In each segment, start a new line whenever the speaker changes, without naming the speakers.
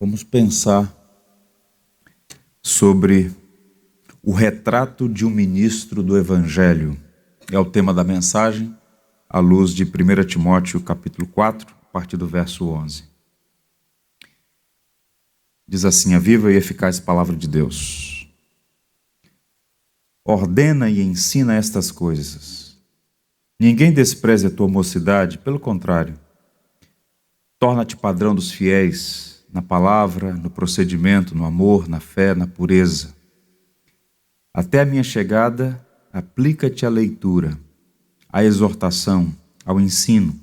Vamos pensar sobre o retrato de um ministro do Evangelho. É o tema da mensagem, à luz de 1 Timóteo capítulo 4, a partir do verso 11. Diz assim a viva e eficaz palavra de Deus. Ordena e ensina estas coisas. Ninguém despreze a tua mocidade, pelo contrário. Torna-te padrão dos fiéis, na palavra, no procedimento, no amor, na fé, na pureza. Até a minha chegada, aplica-te à leitura, à exortação, ao ensino.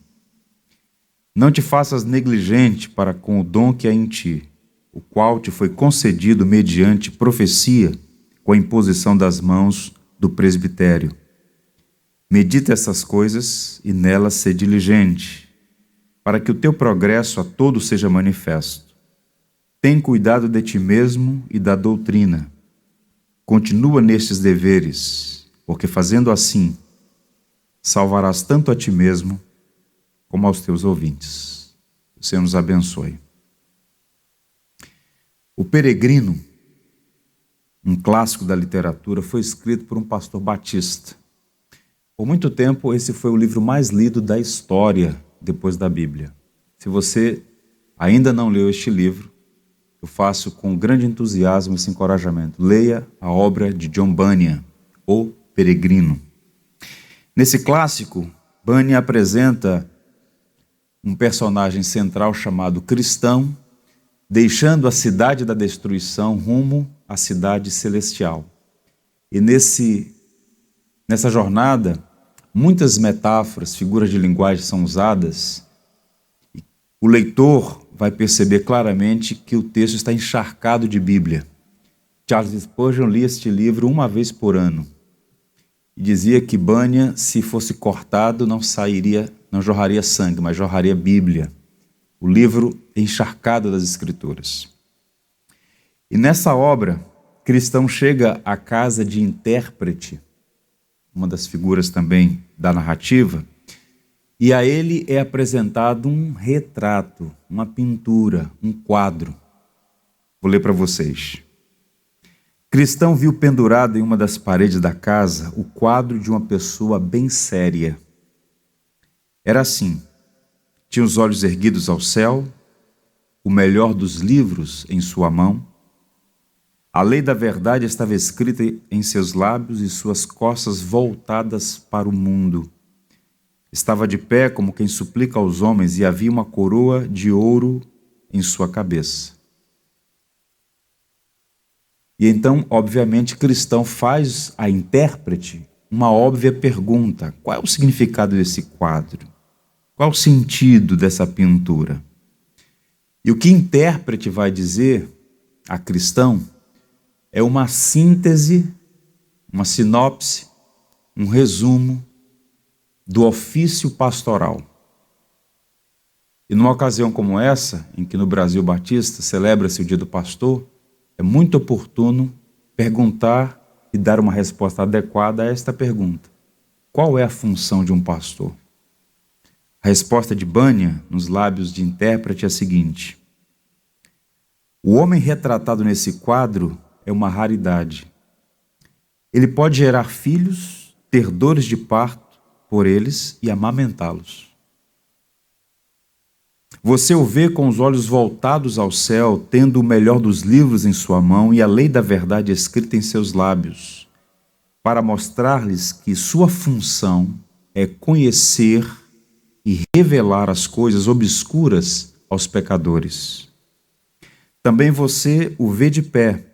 Não te faças negligente para com o dom que há em ti, o qual te foi concedido mediante profecia, com a imposição das mãos do presbitério. Medita essas coisas e nelas sê diligente, para que o teu progresso a todos seja manifesto. Tem cuidado de ti mesmo e da doutrina. Continua nestes deveres, porque fazendo assim, salvarás tanto a ti mesmo como aos teus ouvintes. O Senhor nos abençoe. O Peregrino, um clássico da literatura, foi escrito por um pastor batista. Por muito tempo, esse foi o livro mais lido da história depois da Bíblia. Se você ainda não leu este livro, eu faço com grande entusiasmo esse encorajamento. Leia a obra de John Bunyan, O Peregrino. Nesse clássico, Bunyan apresenta um personagem central chamado Cristão, deixando a cidade da destruição rumo à cidade celestial. E nessa jornada, muitas metáforas, figuras de linguagem são usadas. O leitor vai perceber claramente que o texto está encharcado de Bíblia. Charles Spurgeon lia este livro uma vez por ano e dizia que Bunyan, se fosse cortado, não jorraria sangue, mas jorraria Bíblia. O livro é encharcado das Escrituras. E nessa obra, Cristão chega à casa de intérprete, uma das figuras também da narrativa, e a ele é apresentado um retrato, uma pintura, um quadro. Vou ler para vocês. Cristão viu pendurado em uma das paredes da casa o quadro de uma pessoa bem séria. Era assim, tinha os olhos erguidos ao céu, o melhor dos livros em sua mão. A lei da verdade estava escrita em seus lábios e suas costas voltadas para o mundo. Estava de pé como quem suplica aos homens e havia uma coroa de ouro em sua cabeça. E então, obviamente, Cristão faz a intérprete uma óbvia pergunta. Qual é o significado desse quadro? Qual é o sentido dessa pintura? E o que intérprete vai dizer a Cristão é uma síntese, uma sinopse, um resumo do ofício pastoral. E numa ocasião como essa, em que no Brasil Batista celebra-se o Dia do Pastor, é muito oportuno perguntar e dar uma resposta adequada a esta pergunta. Qual é a função de um pastor? A resposta de Bunyan, nos lábios de intérprete, é a seguinte: o homem retratado nesse quadro é uma raridade. Ele pode gerar filhos, ter dores de parto por eles e amamentá-los. Você o vê com os olhos voltados ao céu, tendo o melhor dos livros em sua mão e a lei da verdade escrita em seus lábios, para mostrar-lhes que sua função é conhecer e revelar as coisas obscuras aos pecadores. Também você o vê de pé,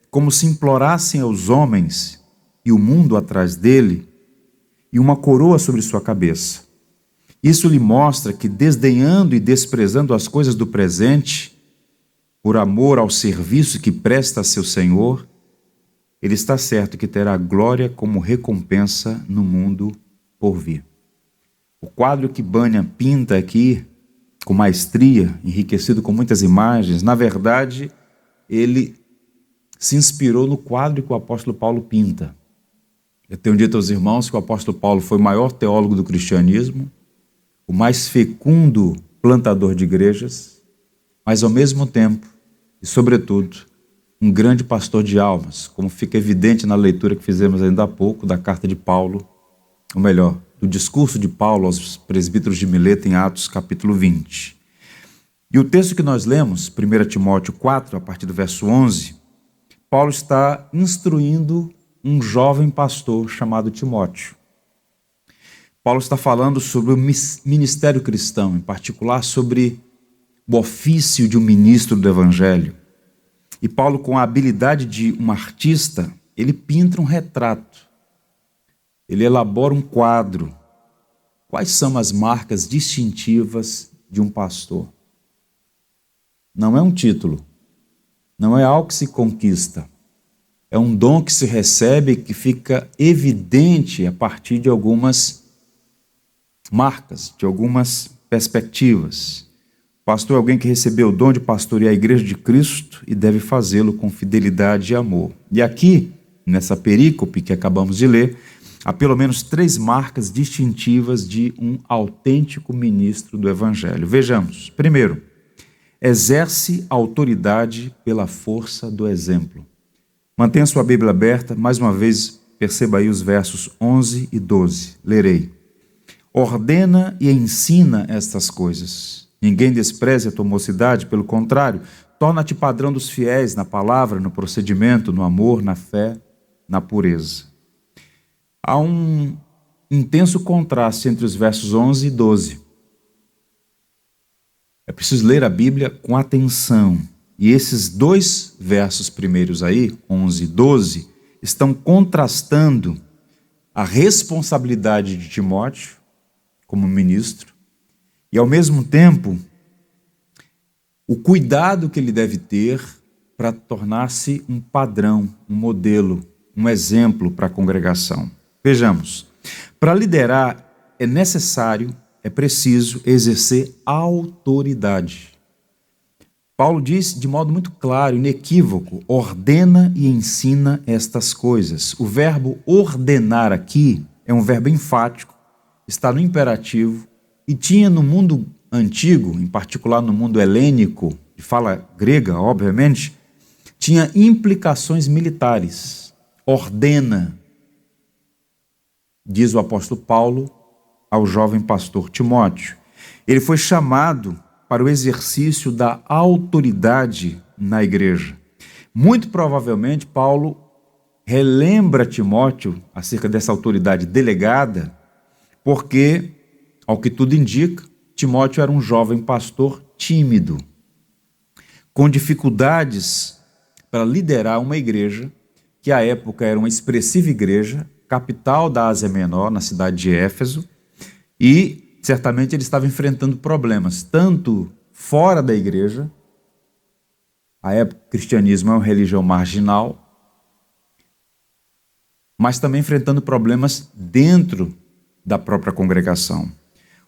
como se implorassem aos homens e o mundo atrás dele, e uma coroa sobre sua cabeça. Isso lhe mostra que, desdenhando e desprezando as coisas do presente, por amor ao serviço que presta a seu Senhor, ele está certo que terá glória como recompensa no mundo por vir. O quadro que Bunyan pinta aqui, com maestria, enriquecido com muitas imagens, na verdade, ele se inspirou no quadro que o apóstolo Paulo pinta. Eu tenho dito aos irmãos que o apóstolo Paulo foi o maior teólogo do cristianismo, o mais fecundo plantador de igrejas, mas ao mesmo tempo e, sobretudo, um grande pastor de almas, como fica evidente na leitura que fizemos ainda há pouco da carta de Paulo, ou melhor, do discurso de Paulo aos presbíteros de Mileto em Atos capítulo 20. E o texto que nós lemos, 1 Timóteo 4, a partir do verso 11, Paulo está instruindo um jovem pastor chamado Timóteo. Paulo está falando sobre o ministério cristão, em particular sobre o ofício de um ministro do Evangelho. E Paulo, com a habilidade de um artista, ele pinta um retrato. Ele elabora um quadro. Quais são as marcas distintivas de um pastor? Não é um título, não é algo que se conquista. É um dom que se recebe e que fica evidente a partir de algumas marcas, de algumas perspectivas. Pastor é alguém que recebeu o dom de pastorear a igreja de Cristo e deve fazê-lo com fidelidade e amor. E aqui, nessa perícope que acabamos de ler, há pelo menos 3 marcas distintivas de um autêntico ministro do Evangelho. Vejamos. Primeiro, exerce autoridade pela força do exemplo. Mantenha sua Bíblia aberta, mais uma vez, perceba aí os versos 11 e 12. Lerei. Ordena e ensina estas coisas. Ninguém despreze a tua mocidade, pelo contrário, torna-te padrão dos fiéis na palavra, no procedimento, no amor, na fé, na pureza. Há um intenso contraste entre os versos 11 e 12. É preciso ler a Bíblia com atenção. E esses 2 versos primeiros aí, 11 e 12, estão contrastando a responsabilidade de Timóteo como ministro e, ao mesmo tempo, o cuidado que ele deve ter para tornar-se um padrão, um modelo, um exemplo para a congregação. Vejamos, para liderar é preciso exercer autoridade. Paulo diz de modo muito claro, inequívoco, ordena e ensina estas coisas. O verbo ordenar aqui é um verbo enfático, está no imperativo e tinha no mundo antigo, em particular no mundo helênico, de fala grega, obviamente, tinha implicações militares. Ordena, diz o apóstolo Paulo ao jovem pastor Timóteo. Ele foi chamado para o exercício da autoridade na igreja. Muito provavelmente, Paulo relembra Timóteo acerca dessa autoridade delegada, porque, ao que tudo indica, Timóteo era um jovem pastor tímido, com dificuldades para liderar uma igreja, que à época era uma expressiva igreja, capital da Ásia Menor, na cidade de Éfeso, e certamente ele estava enfrentando problemas, tanto fora da igreja, à época o cristianismo é uma religião marginal, mas também enfrentando problemas dentro da própria congregação.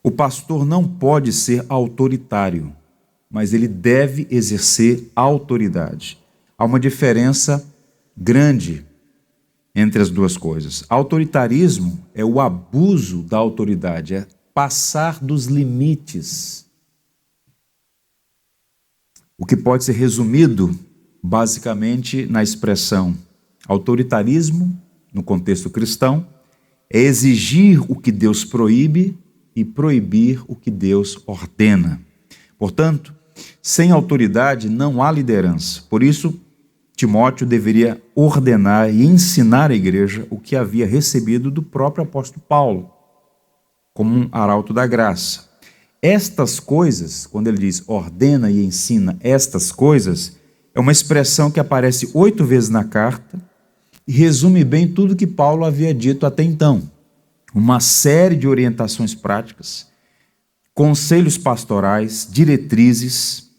O pastor não pode ser autoritário, mas ele deve exercer autoridade. Há uma diferença grande entre as duas coisas. Autoritarismo é o abuso da autoridade, é passar dos limites. O que pode ser resumido basicamente na expressão autoritarismo, no contexto cristão, é exigir o que Deus proíbe e proibir o que Deus ordena. Portanto, sem autoridade não há liderança. Por isso, Timóteo deveria ordenar e ensinar à igreja o que havia recebido do próprio apóstolo Paulo, como um arauto da graça. Estas coisas, quando ele diz ordena e ensina estas coisas, é uma expressão que aparece 8 vezes na carta e resume bem tudo que Paulo havia dito até então. Uma série de orientações práticas, conselhos pastorais, diretrizes.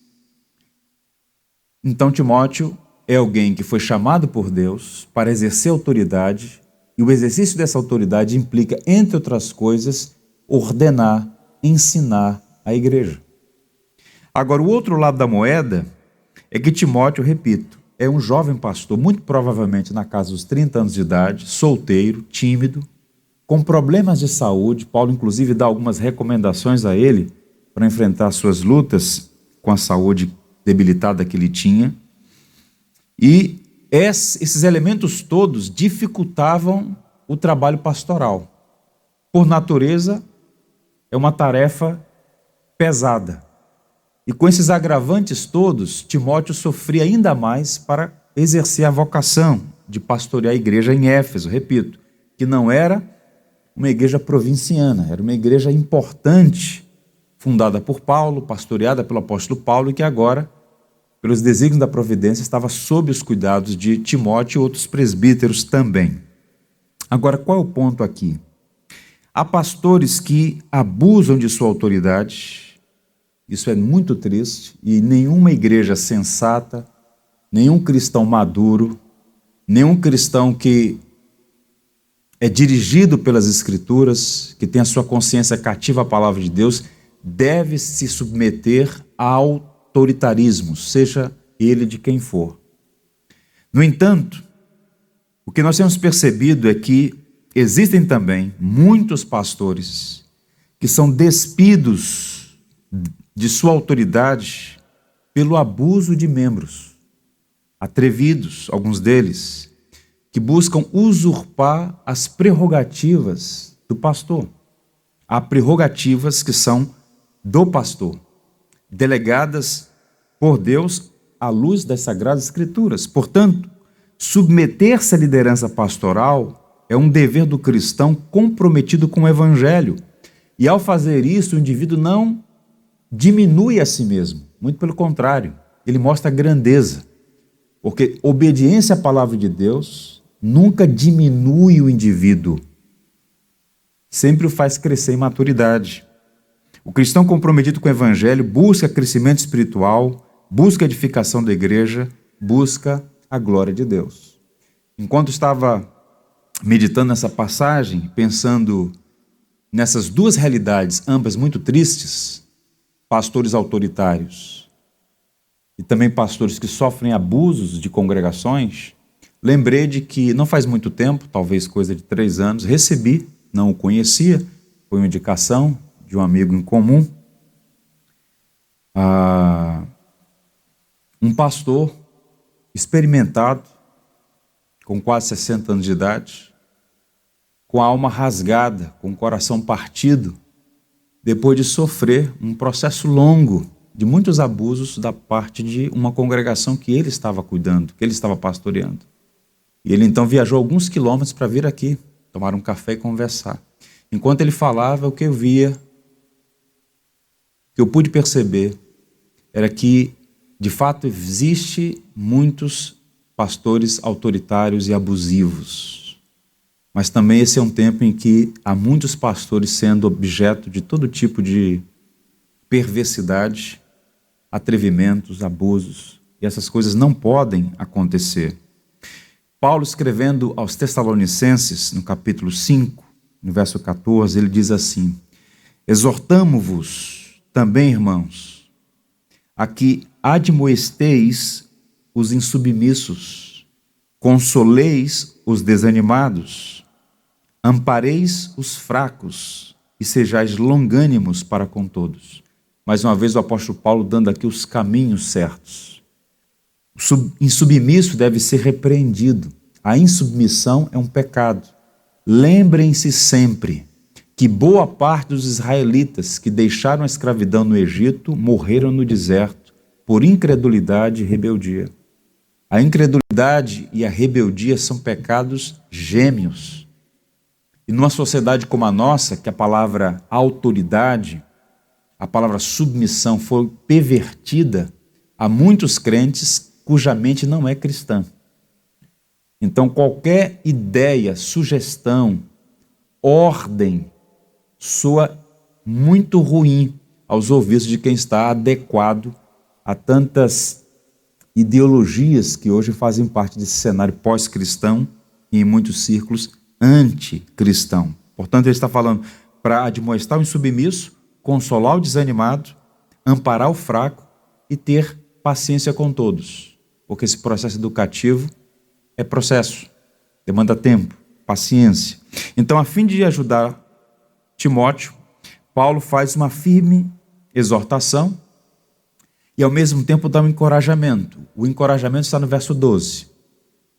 Então Timóteo é alguém que foi chamado por Deus para exercer autoridade, e o exercício dessa autoridade implica, entre outras coisas, ordenar, ensinar a igreja. Agora, o outro lado da moeda é que Timóteo, repito, é um jovem pastor, muito provavelmente na casa dos 30 anos de idade, solteiro, tímido, com problemas de saúde. Paulo, inclusive, dá algumas recomendações a ele para enfrentar suas lutas com a saúde debilitada que ele tinha. E esses elementos todos dificultavam o trabalho pastoral. Por natureza, é uma tarefa pesada. E com esses agravantes todos, Timóteo sofria ainda mais para exercer a vocação de pastorear a igreja em Éfeso, repito, que não era uma igreja provinciana, era uma igreja importante, fundada por Paulo, pastoreada pelo apóstolo Paulo, e que agora, pelos desígnios da providência, estava sob os cuidados de Timóteo e outros presbíteros também. Agora, qual é o ponto aqui? Há pastores que abusam de sua autoridade, isso é muito triste, e nenhuma igreja sensata, nenhum cristão maduro, nenhum cristão que é dirigido pelas Escrituras, que tem a sua consciência cativa à palavra de Deus, deve se submeter a autoritarismo, seja ele de quem for. No entanto, o que nós temos percebido é que existem também muitos pastores que são despidos de sua autoridade pelo abuso de membros, atrevidos, alguns deles, que buscam usurpar as prerrogativas do pastor. Há prerrogativas que são do pastor, delegadas por Deus à luz das Sagradas Escrituras. Portanto, submeter-se à liderança pastoral é um dever do cristão comprometido com o Evangelho. E ao fazer isso, o indivíduo não diminui a si mesmo, muito pelo contrário, ele mostra grandeza, porque obediência à palavra de Deus nunca diminui o indivíduo, sempre o faz crescer em maturidade. O cristão comprometido com o Evangelho busca crescimento espiritual, busca edificação da igreja, busca a glória de Deus. Enquanto estava meditando nessa passagem, pensando nessas duas realidades, ambas muito tristes, pastores autoritários e também pastores que sofrem abusos de congregações, lembrei de que não faz muito tempo, talvez coisa de 3 anos, recebi, não o conhecia, foi uma indicação de um amigo em comum, um pastor experimentado, com quase 60 anos de idade, com a alma rasgada, com o coração partido, depois de sofrer um processo longo de muitos abusos da parte de uma congregação que ele estava cuidando, que ele estava pastoreando. E ele então viajou alguns quilômetros para vir aqui, tomar um café e conversar. Enquanto ele falava, o que eu via, o que eu pude perceber, era que, de fato, existe muitos pastores autoritários e abusivos. Mas também esse é um tempo em que há muitos pastores sendo objeto de todo tipo de perversidade, atrevimentos, abusos. E essas coisas não podem acontecer. Paulo, escrevendo aos Tessalonicenses, no capítulo 5, no verso 14, ele diz assim: exortamo-vos também, irmãos, a que admoesteis os insubmissos, consoleis os desanimados, ampareis os fracos e sejais longânimos para com todos. Mais uma vez o apóstolo Paulo dando aqui os caminhos certos. O insubmisso deve ser repreendido. A insubmissão é um pecado. Lembrem-se sempre que boa parte dos israelitas que deixaram a escravidão no Egito morreram no deserto por incredulidade e rebeldia. A incredulidade e a rebeldia são pecados gêmeos. E numa sociedade como a nossa, que a palavra autoridade, a palavra submissão foi pervertida, há muitos crentes cuja mente não é cristã. Então qualquer ideia, sugestão, ordem soa muito ruim aos ouvidos de quem está adequado a tantas ideologias que hoje fazem parte desse cenário pós-cristão e em muitos círculos anticristão. Portanto, ele está falando para admoestar o insubmisso, consolar o desanimado, amparar o fraco e ter paciência com todos. Porque esse processo educativo é processo, demanda tempo, paciência. Então, a fim de ajudar Timóteo, Paulo faz uma firme exortação e ao mesmo tempo dá um encorajamento. O encorajamento está no verso 12.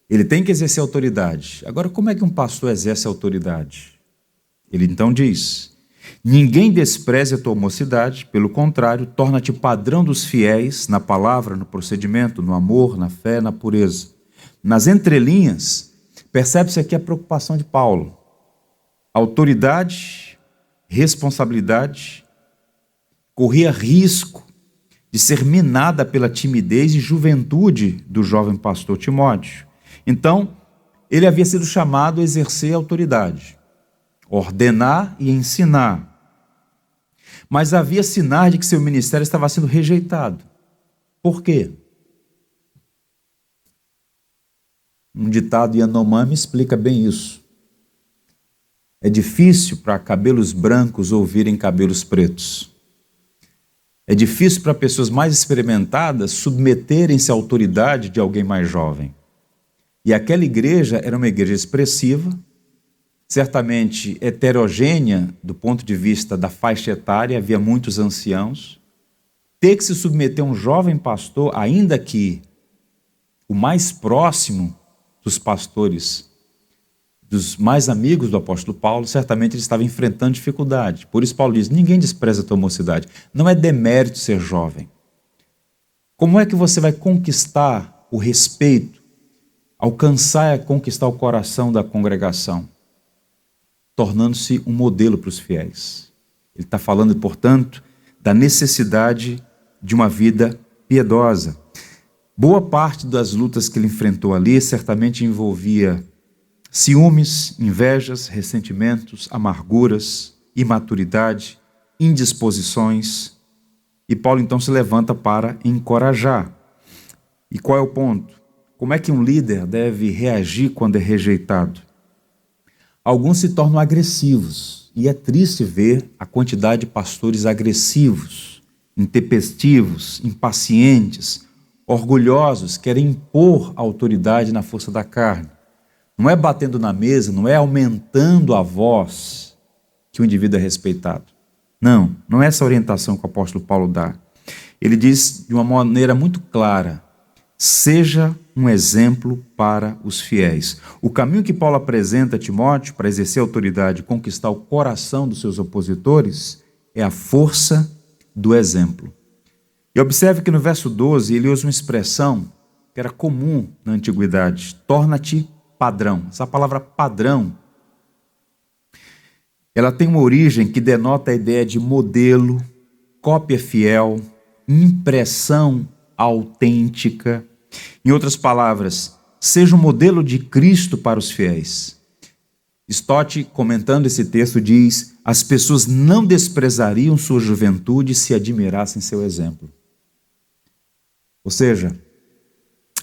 Ele tem que exercer autoridade. Agora, como é que um pastor exerce autoridade? Ele então diz: ninguém despreze a tua mocidade, pelo contrário, torna-te padrão dos fiéis na palavra, no procedimento, no amor, na fé, na pureza. Nas entrelinhas, percebe-se aqui a preocupação de Paulo. Autoridade, responsabilidade, corria risco de ser minada pela timidez e juventude do jovem pastor Timóteo. Então, ele havia sido chamado a exercer autoridade, ordenar e ensinar. Mas havia sinais de que seu ministério estava sendo rejeitado. Por quê? Um ditado Yanomami explica bem isso. É difícil para cabelos brancos ouvirem cabelos pretos. É difícil para pessoas mais experimentadas submeterem-se à autoridade de alguém mais jovem. E aquela igreja era uma igreja expressiva, certamente heterogênea do ponto de vista da faixa etária, havia muitos anciãos. Ter que se submeter a um jovem pastor, ainda que o mais próximo dos pastores, dos mais amigos do apóstolo Paulo, certamente ele estava enfrentando dificuldade. Por isso Paulo diz: ninguém despreza a tua mocidade. Não é demérito ser jovem. Como é que você vai conquistar o respeito, alcançar e conquistar o coração da congregação? Tornando-se um modelo para os fiéis. Ele está falando, portanto, da necessidade de uma vida piedosa. Boa parte das lutas que ele enfrentou ali certamente envolvia ciúmes, invejas, ressentimentos, amarguras, imaturidade, indisposições. E Paulo então se levanta para encorajar. E qual é o ponto? Como é que um líder deve reagir quando é rejeitado? Alguns se tornam agressivos, e é triste ver a quantidade de pastores agressivos, intempestivos, impacientes, orgulhosos, querem impor a autoridade na força da carne. Não é batendo na mesa, não é aumentando a voz que o indivíduo é respeitado. Não, não é essa orientação que o apóstolo Paulo dá. Ele diz de uma maneira muito clara: seja um exemplo para os fiéis. O caminho que Paulo apresenta a Timóteo para exercer autoridade e conquistar o coração dos seus opositores é a força do exemplo. E observe que no verso 12 ele usa uma expressão que era comum na antiguidade: torna-te padrão. Essa palavra padrão, ela tem uma origem que denota a ideia de modelo, cópia fiel, impressão autêntica. Em outras palavras, seja um modelo de Cristo para os fiéis. Stott, comentando esse texto, diz: as pessoas não desprezariam sua juventude se admirassem seu exemplo. Ou seja,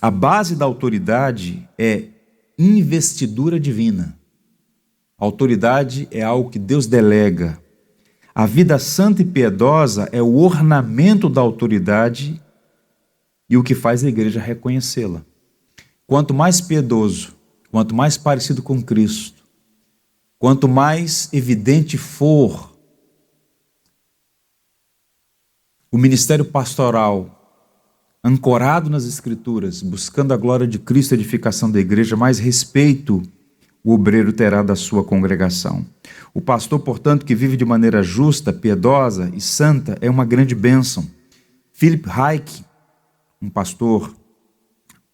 a base da autoridade é investidura divina. A autoridade é algo que Deus delega. A vida santa e piedosa é o ornamento da autoridade e o que faz a igreja reconhecê-la. Quanto mais piedoso, quanto mais parecido com Cristo, quanto mais evidente for o ministério pastoral ancorado nas Escrituras, buscando a glória de Cristo e a edificação da igreja, mais respeito o obreiro terá da sua congregação. O pastor, portanto, que vive de maneira justa, piedosa e santa, é uma grande bênção. Philip Hayek, um pastor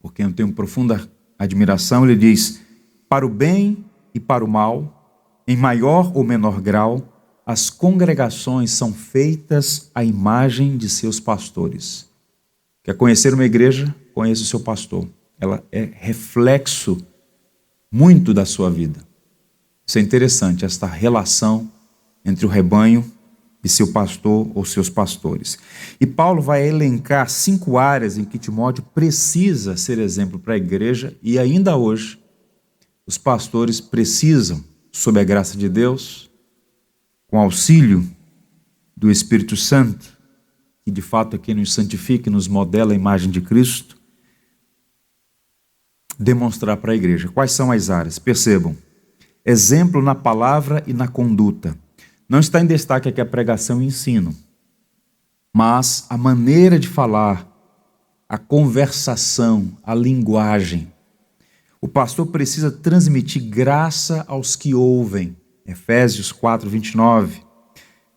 por quem eu tenho profunda admiração, ele diz: para o bem e para o mal, em maior ou menor grau, as congregações são feitas à imagem de seus pastores. Quer conhecer uma igreja? Conheça o seu pastor. Ela é reflexo muito da sua vida. Isso é interessante, esta relação entre o rebanho e seu pastor ou seus pastores. E Paulo vai elencar 5 áreas em que Timóteo precisa ser exemplo para a igreja, e ainda hoje os pastores precisam, sob a graça de Deus, com auxílio do Espírito Santo, que de fato é quem nos santifica e nos modela a imagem de Cristo, demonstrar para a igreja. Quais são as áreas? Percebam: exemplo na palavra e na conduta. Não está em destaque aqui a pregação e ensino. mas a maneira de falar, a conversação, a linguagem. O pastor precisa transmitir graça aos que ouvem. Efésios 4, 29.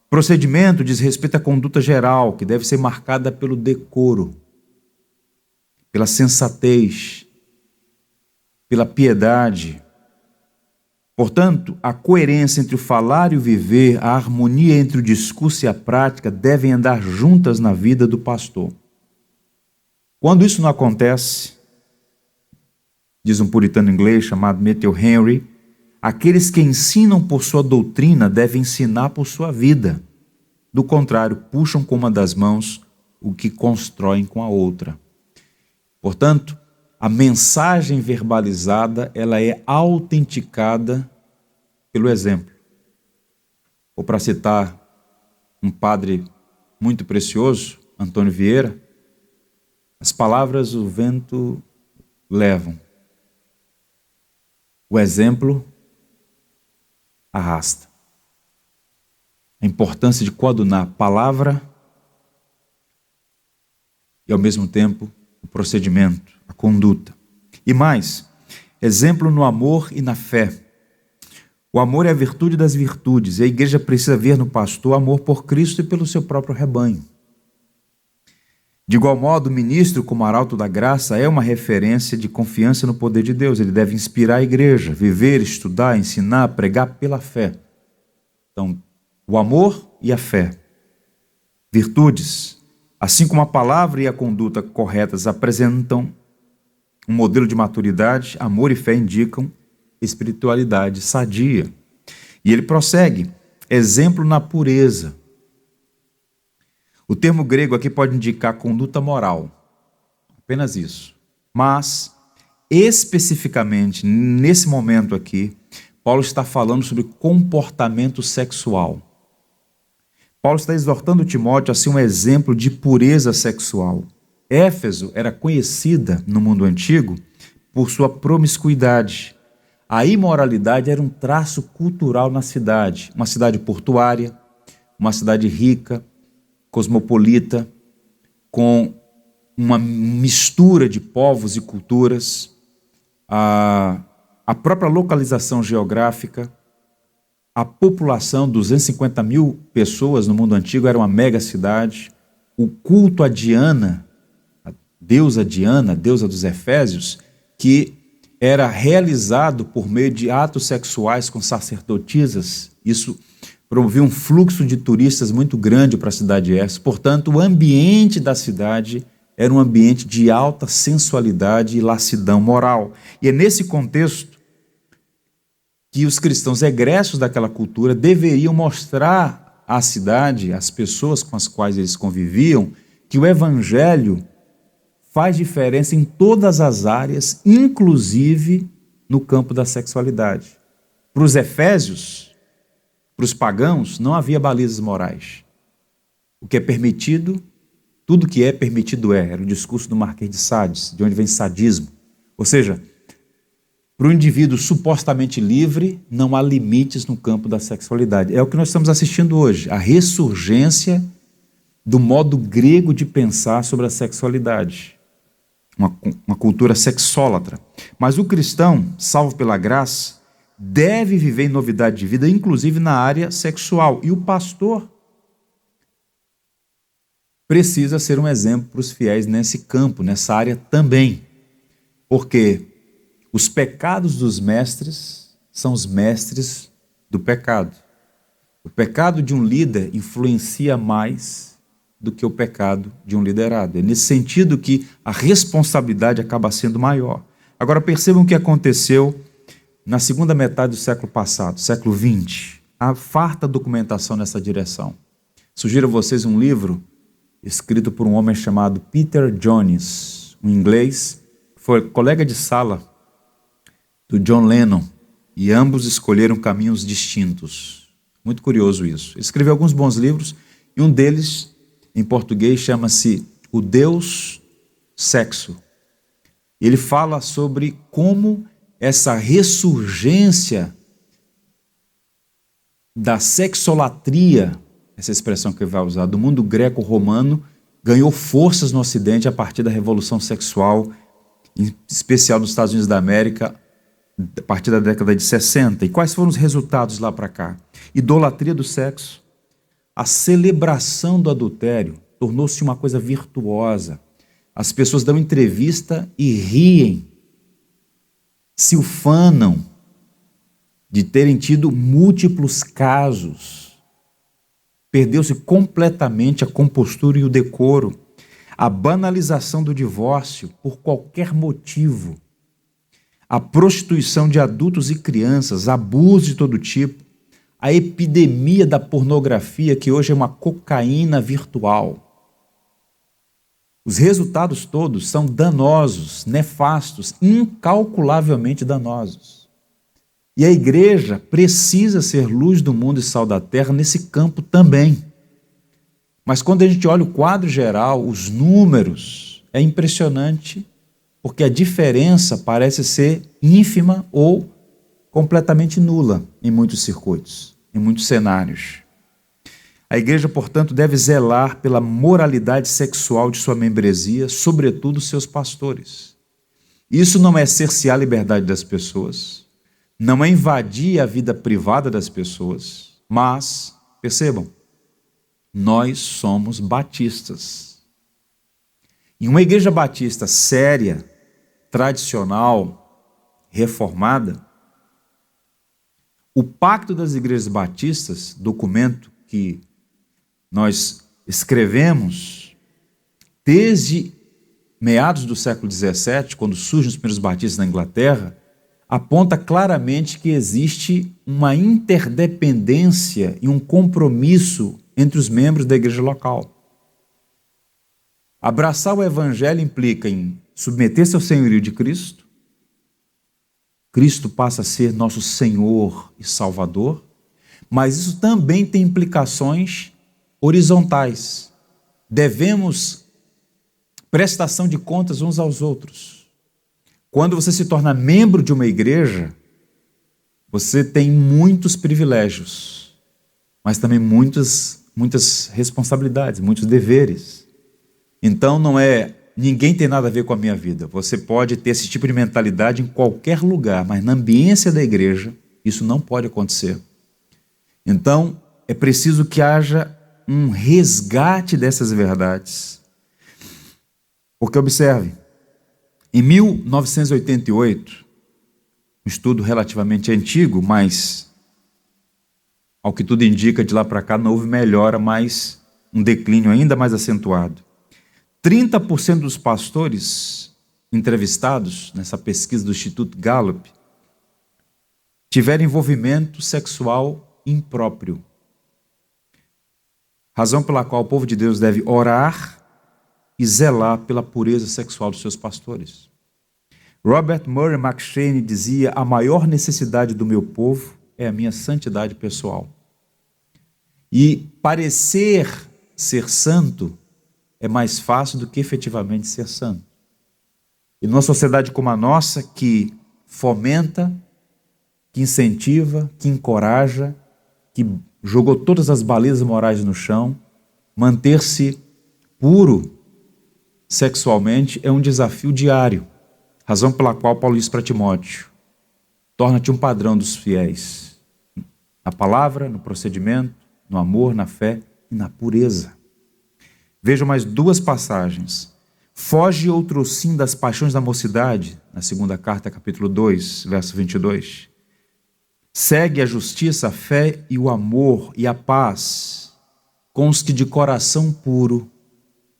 Procedimento diz respeito à conduta geral, que deve ser marcada pelo decoro, pela sensatez, pela piedade. Portanto, a coerência entre o falar e o viver, a harmonia entre o discurso e a prática devem andar juntas na vida do pastor. Quando isso não acontece, diz um puritano inglês chamado Matthew Henry, aqueles que ensinam por sua doutrina devem ensinar por sua vida. Do contrário, puxam com uma das mãos o que constroem com a outra. Portanto, a mensagem verbalizada, ela é autenticada pelo exemplo. Ou para citar um padre muito precioso, Antônio Vieira, as palavras o vento levam. O exemplo arrasta. A importância de coadunar a palavra e, ao mesmo tempo, o procedimento, a conduta. E mais, exemplo no amor e na fé. O amor é a virtude das virtudes, e a igreja precisa ver no pastor amor por Cristo e pelo seu próprio rebanho. De igual modo, o ministro, como arauto da graça, é uma referência de confiança no poder de Deus. Ele deve inspirar a igreja, viver, estudar, ensinar, pregar pela fé. Então, o amor e a fé. Virtudes, assim como a palavra e a conduta corretas apresentam um modelo de maturidade, amor e fé indicam espiritualidade sadia. E ele prossegue, exemplo na pureza. O termo grego aqui pode indicar conduta moral, apenas isso. Mas, especificamente, nesse momento aqui, Paulo está falando sobre comportamento sexual. Paulo está exortando Timóteo a ser um exemplo de pureza sexual. Éfeso era conhecida no mundo antigo por sua promiscuidade. A imoralidade era um traço cultural na cidade, uma cidade portuária, uma cidade rica, cosmopolita, com uma mistura de povos e culturas, a própria localização geográfica, a população, 250 mil pessoas no mundo antigo, era uma mega cidade, o culto a Diana, a deusa Diana, deusa dos Efésios, que era realizado por meio de atos sexuais com sacerdotisas. Isso promovia um fluxo de turistas muito grande para a cidade de Éfeso. Portanto, o ambiente da cidade era um ambiente de alta sensualidade e lassidão moral. E é nesse contexto que os cristãos egressos daquela cultura deveriam mostrar à cidade, às pessoas com as quais eles conviviam, que o evangelho faz diferença em todas as áreas, inclusive no campo da sexualidade. Para os efésios, para os pagãos, não havia balizas morais. O que é permitido, tudo que é permitido é. Era o discurso do Marquês de Sades, de onde vem sadismo. Ou seja, para o indivíduo supostamente livre, não há limites no campo da sexualidade. É o que nós estamos assistindo hoje, a ressurgência do modo grego de pensar sobre a sexualidade. Uma cultura sexólatra. Mas o cristão, salvo pela graça, deve viver em novidade de vida, inclusive na área sexual. E o pastor precisa ser um exemplo para os fiéis nesse campo, nessa área também. Porque os pecados dos mestres são os mestres do pecado. O pecado de um líder influencia mais do que o pecado de um liderado. É nesse sentido que a responsabilidade acaba sendo maior. Agora percebam o que aconteceu na segunda metade do século passado, século XX. Há farta documentação nessa direção. Sugiro a vocês um livro escrito por um homem chamado Peter Jones, um inglês, que foi colega de sala do John Lennon, e ambos escolheram caminhos distintos. Muito curioso isso. Ele escreveu alguns bons livros, e um deles, em português, chama-se O Deus Sexo. Ele fala sobre como essa ressurgência da sexolatria essa expressão que ele vai usar, do mundo greco-romano, ganhou forças no Ocidente a partir da Revolução Sexual, em especial nos Estados Unidos da América, a partir da década de 60. E quais foram os resultados lá para cá? Idolatria do sexo, a celebração do adultério tornou-se uma coisa virtuosa. As pessoas dão entrevista e riem, se ufanam de terem tido múltiplos casos. Perdeu-se completamente a compostura e o decoro. A banalização do divórcio por qualquer motivo. A prostituição de adultos e crianças, abuso de todo tipo. A epidemia da pornografia, que hoje é uma cocaína virtual. Os resultados todos são danosos, nefastos, incalculavelmente danosos. E a igreja precisa ser luz do mundo e sal da terra nesse campo também. Mas quando a gente olha o quadro geral, os números, é impressionante, porque a diferença parece ser ínfima ou completamente nula em muitos circuitos, em muitos cenários. A igreja, portanto, deve zelar pela moralidade sexual de sua membresia, sobretudo seus pastores. Isso não é cercear a liberdade das pessoas, não é invadir a vida privada das pessoas, mas, percebam, nós somos batistas. Em uma igreja batista séria, tradicional, reformada, o Pacto das Igrejas Batistas, documento que nós escrevemos desde meados do século XVII, quando surgem os primeiros batistas na Inglaterra, aponta claramente que existe uma interdependência e um compromisso entre os membros da igreja local. Abraçar o evangelho implica em submeter-se ao senhorio de Cristo. Cristo passa a ser nosso Senhor e Salvador, mas isso também tem implicações horizontais. Devemos prestação de contas uns aos outros. Quando você se torna membro de uma igreja, você tem muitos privilégios, mas também muitas responsabilidades, muitos deveres. Então ninguém tem nada a ver com a minha vida. Você pode ter esse tipo de mentalidade em qualquer lugar, mas na ambiência da igreja, isso não pode acontecer. Então, é preciso que haja um resgate dessas verdades. Porque observe, em 1988, um estudo relativamente antigo, mas ao que tudo indica, de lá para cá não houve melhora, mas um declínio ainda mais acentuado. 30% dos pastores entrevistados nessa pesquisa do Instituto Gallup tiveram envolvimento sexual impróprio. Razão pela qual o povo de Deus deve orar e zelar pela pureza sexual dos seus pastores. Robert Murray McCheyne dizia: a maior necessidade do meu povo é a minha santidade pessoal. E parecer ser santo é mais fácil do que efetivamente ser santo. E numa sociedade como a nossa, que fomenta, que incentiva, que encoraja, que jogou todas as balizas morais no chão, manter-se puro sexualmente é um desafio diário. Razão pela qual Paulo diz para Timóteo: torna-te um padrão dos fiéis, na palavra, no procedimento, no amor, na fé e na pureza. Vejam mais duas passagens. Foge outrossim das paixões da mocidade, na segunda carta, capítulo 2, verso 22. Segue a justiça, a fé e o amor e a paz com os que de coração puro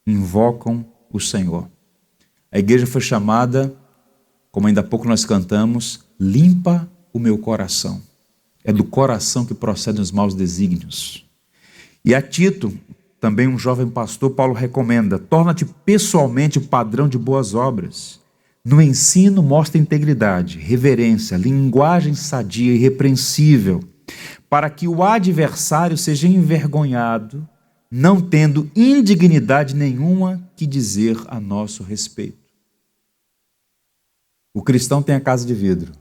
invocam o Senhor. A igreja foi chamada, como ainda há pouco nós cantamos, limpa o meu coração. É do coração que procedem os maus desígnios. E a Tito, também um jovem pastor, Paulo recomenda: torna-te pessoalmente o padrão de boas obras. No ensino, mostra integridade, reverência, linguagem sadia e irrepreensível, para que o adversário seja envergonhado, não tendo indignidade nenhuma que dizer a nosso respeito. O cristão tem a casa de vidro.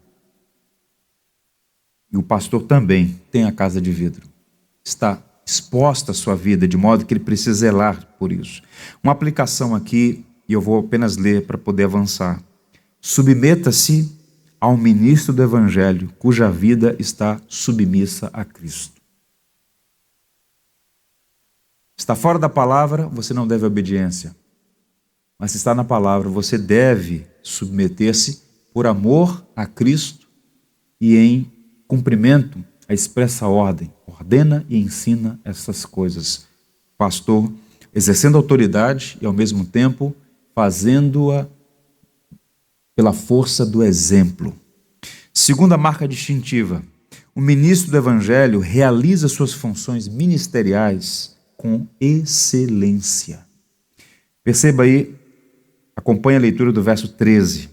E o pastor também tem a casa de vidro. Está exposta a sua vida, de modo que ele precisa zelar por isso. Uma aplicação aqui, e eu vou apenas ler para poder avançar. Submeta-se ao ministro do Evangelho, cuja vida está submissa a Cristo. Está fora da palavra, você não deve obediência. Mas se está na palavra, você deve submeter-se por amor a Cristo e em cumprimento à expressa ordem. Ordena e ensina essas coisas. Pastor, exercendo autoridade e ao mesmo tempo fazendo-a pela força do exemplo. Segunda marca distintiva. O ministro do Evangelho realiza suas funções ministeriais com excelência. Perceba aí, acompanhe a leitura do verso 13.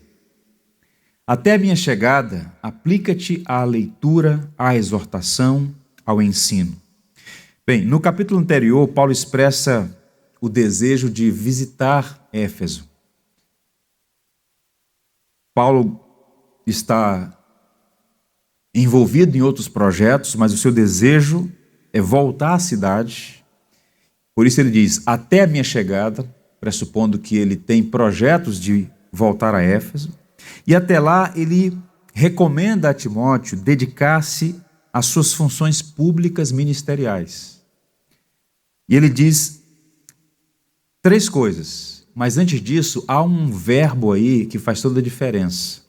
Até a minha chegada, aplica-te à leitura, à exortação, ao ensino. Bem, no capítulo anterior, Paulo expressa o desejo de visitar Éfeso. Paulo está envolvido em outros projetos, mas o seu desejo é voltar à cidade. Por isso ele diz, até a minha chegada, pressupondo que ele tem projetos de voltar a Éfeso. E até lá ele recomenda a Timóteo dedicar-se às suas funções públicas ministeriais. E ele diz 3 coisas, mas antes disso há um verbo aí que faz toda a diferença.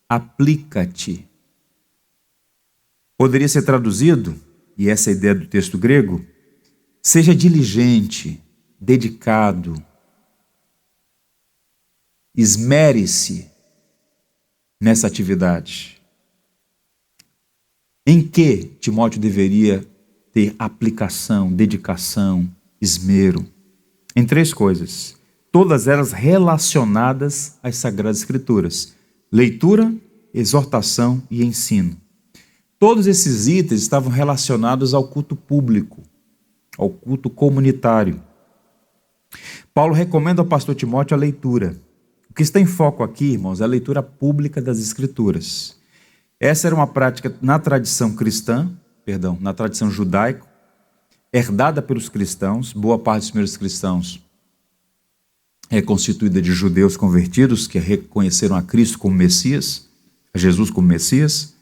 Aplica-te. Poderia ser traduzido, e essa é a ideia do texto grego, seja diligente, dedicado, esmere-se nessa atividade. Em que Timóteo deveria ter aplicação, dedicação, esmero? Em 3 coisas, todas elas relacionadas às Sagradas Escrituras: leitura, exortação e ensino. Todos esses itens estavam relacionados ao culto público, ao culto comunitário. Paulo recomenda ao pastor Timóteo a leitura. O que está em foco aqui, irmãos, é a leitura pública das Escrituras. Essa era uma prática na tradição na tradição judaica, herdada pelos cristãos. Boa parte dos primeiros cristãos é constituída de judeus convertidos que reconheceram a Cristo como Messias, a Jesus como Messias.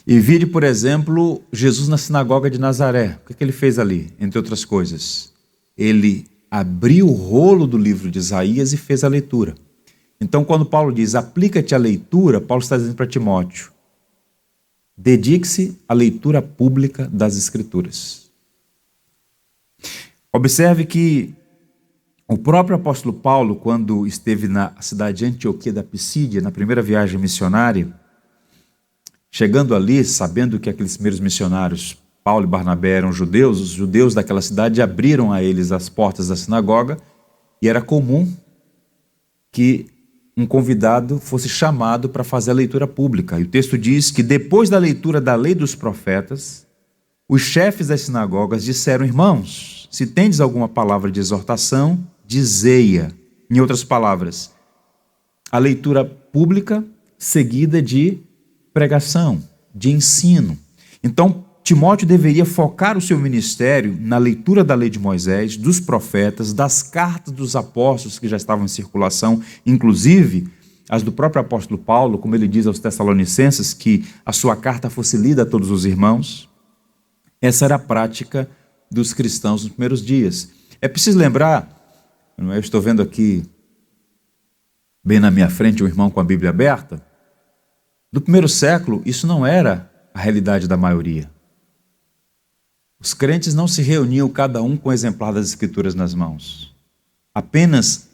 E vide, por exemplo, Jesus na sinagoga de Nazaré. O que ele fez ali, entre outras coisas? Ele abriu o rolo do livro de Isaías e fez a leitura. Então, quando Paulo diz, aplica-te à leitura, Paulo está dizendo para Timóteo, dedique-se à leitura pública das Escrituras. Observe que o próprio apóstolo Paulo, quando esteve na cidade de Antioquia da Pisídia, na primeira viagem missionária, chegando ali, sabendo que aqueles primeiros missionários, Paulo e Barnabé, eram judeus, os judeus daquela cidade abriram a eles as portas da sinagoga e era comum que um convidado fosse chamado para fazer a leitura pública. E o texto diz que depois da leitura da lei dos profetas, os chefes das sinagogas disseram, irmãos, se tendes alguma palavra de exortação, dizei-a. Em outras palavras, a leitura pública seguida de pregação, de ensino. Então, Timóteo deveria focar o seu ministério na leitura da lei de Moisés, dos profetas, das cartas dos apóstolos que já estavam em circulação, inclusive as do próprio apóstolo Paulo, como ele diz aos Tessalonicenses, que a sua carta fosse lida a todos os irmãos. Essa era a prática dos cristãos nos primeiros dias. É preciso lembrar, eu estou vendo aqui, bem na minha frente, um irmão com a Bíblia aberta. No primeiro século, isso não era a realidade da maioria. Os crentes não se reuniam cada um com o exemplar das Escrituras nas mãos. Apenas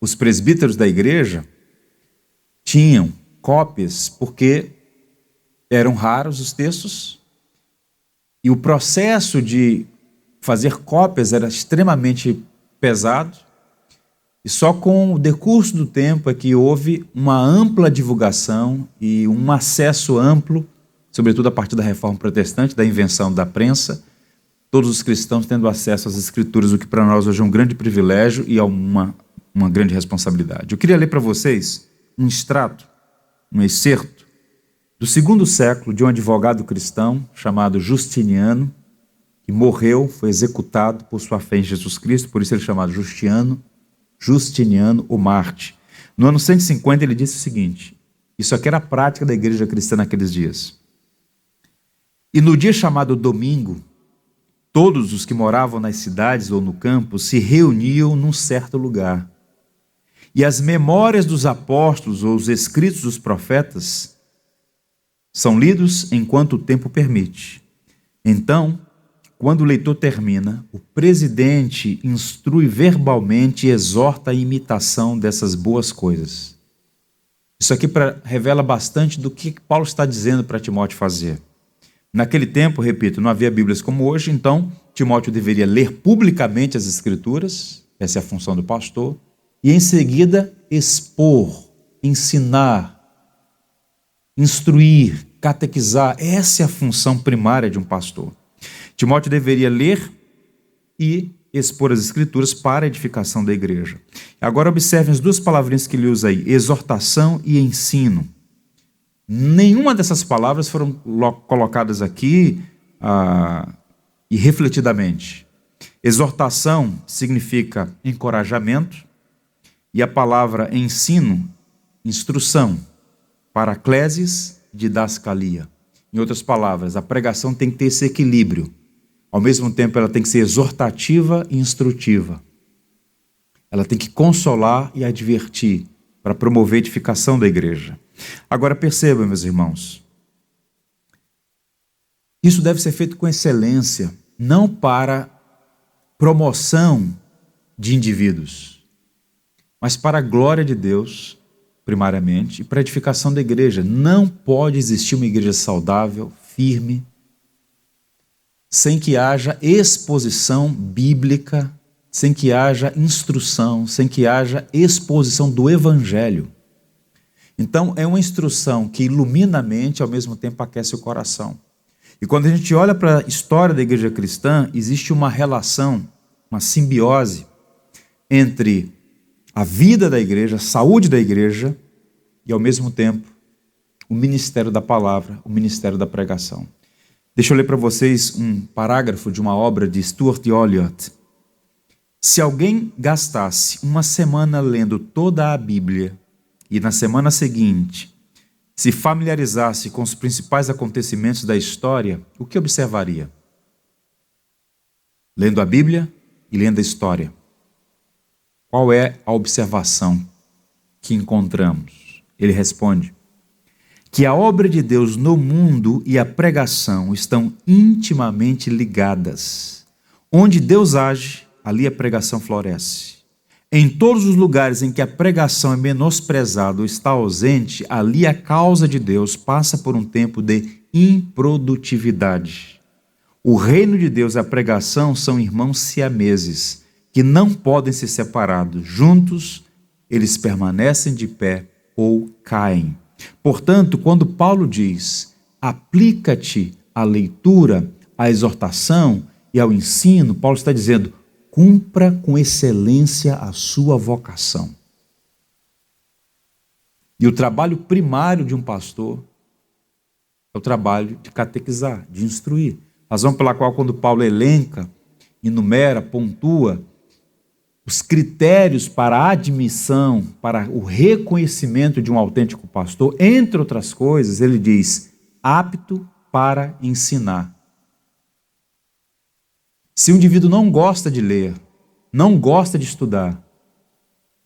os presbíteros da igreja tinham cópias, porque eram raros os textos, e o processo de fazer cópias era extremamente pesado, e só com o decurso do tempo é que houve uma ampla divulgação e um acesso amplo, sobretudo a partir da Reforma Protestante, da invenção da prensa, todos os cristãos tendo acesso às Escrituras, o que para nós hoje é um grande privilégio e é uma grande responsabilidade. Eu queria ler para vocês um extrato, um excerto do segundo século, de um advogado cristão chamado Justiniano, que morreu, foi executado por sua fé em Jesus Cristo, por isso ele é chamado Justiniano, o Marte. No ano 150 ele disse o seguinte, isso aqui era a prática da igreja cristã naqueles dias. E no dia chamado domingo, todos os que moravam nas cidades ou no campo se reuniam num certo lugar. E as memórias dos apóstolos ou os escritos dos profetas são lidos enquanto o tempo permite. Então, quando o leitor termina, o presidente instrui verbalmente e exorta a imitação dessas boas coisas. Isso aqui revela bastante do que Paulo está dizendo para Timóteo fazer. Naquele tempo, repito, não havia Bíblias como hoje, então Timóteo deveria ler publicamente as Escrituras, essa é a função do pastor, e em seguida expor, ensinar, instruir, catequizar. Essa é a função primária de um pastor. Timóteo deveria ler e expor as Escrituras para a edificação da igreja. Agora observem as duas palavrinhas que ele usa aí, exortação e ensino. Nenhuma dessas palavras foram colocadas aqui e refletidamente. Exortação significa encorajamento e a palavra ensino, instrução, paraclesis, didascalia. Em outras palavras, a pregação tem que ter esse equilíbrio. Ao mesmo tempo, ela tem que ser exortativa e instrutiva. Ela tem que consolar e advertir para promover a edificação da igreja. Agora percebam, meus irmãos, isso deve ser feito com excelência, não para promoção de indivíduos, mas para a glória de Deus, primariamente, e para a edificação da igreja. Não pode existir uma igreja saudável, firme, sem que haja exposição bíblica, sem que haja instrução, sem que haja exposição do Evangelho. Então, é uma instrução que ilumina a mente, ao mesmo tempo aquece o coração. E quando a gente olha para a história da igreja cristã, existe uma relação, uma simbiose entre a vida da igreja, a saúde da igreja e, ao mesmo tempo, o ministério da palavra, o ministério da pregação. Deixa eu ler para vocês um parágrafo de uma obra de Stuart Olyott. Se alguém gastasse uma semana lendo toda a Bíblia e na semana seguinte se familiarizasse com os principais acontecimentos da história, o que observaria? Lendo a Bíblia e lendo a história. Qual é a observação que encontramos? Ele responde que a obra de Deus no mundo e a pregação estão intimamente ligadas. Onde Deus age, ali a pregação floresce. Em todos os lugares em que a pregação é menosprezada ou está ausente, ali a causa de Deus passa por um tempo de improdutividade. O reino de Deus e a pregação são irmãos siameses, que não podem ser separados. Juntos, eles permanecem de pé ou caem. Portanto, quando Paulo diz, aplica-te à leitura, à exortação e ao ensino, Paulo está dizendo, cumpra com excelência a sua vocação. E o trabalho primário de um pastor é o trabalho de catequizar, de instruir. Razão pela qual, quando Paulo elenca, enumera, pontua os critérios para a admissão, para o reconhecimento de um autêntico pastor, entre outras coisas, ele diz, apto para ensinar. Se o indivíduo não gosta de ler, não gosta de estudar,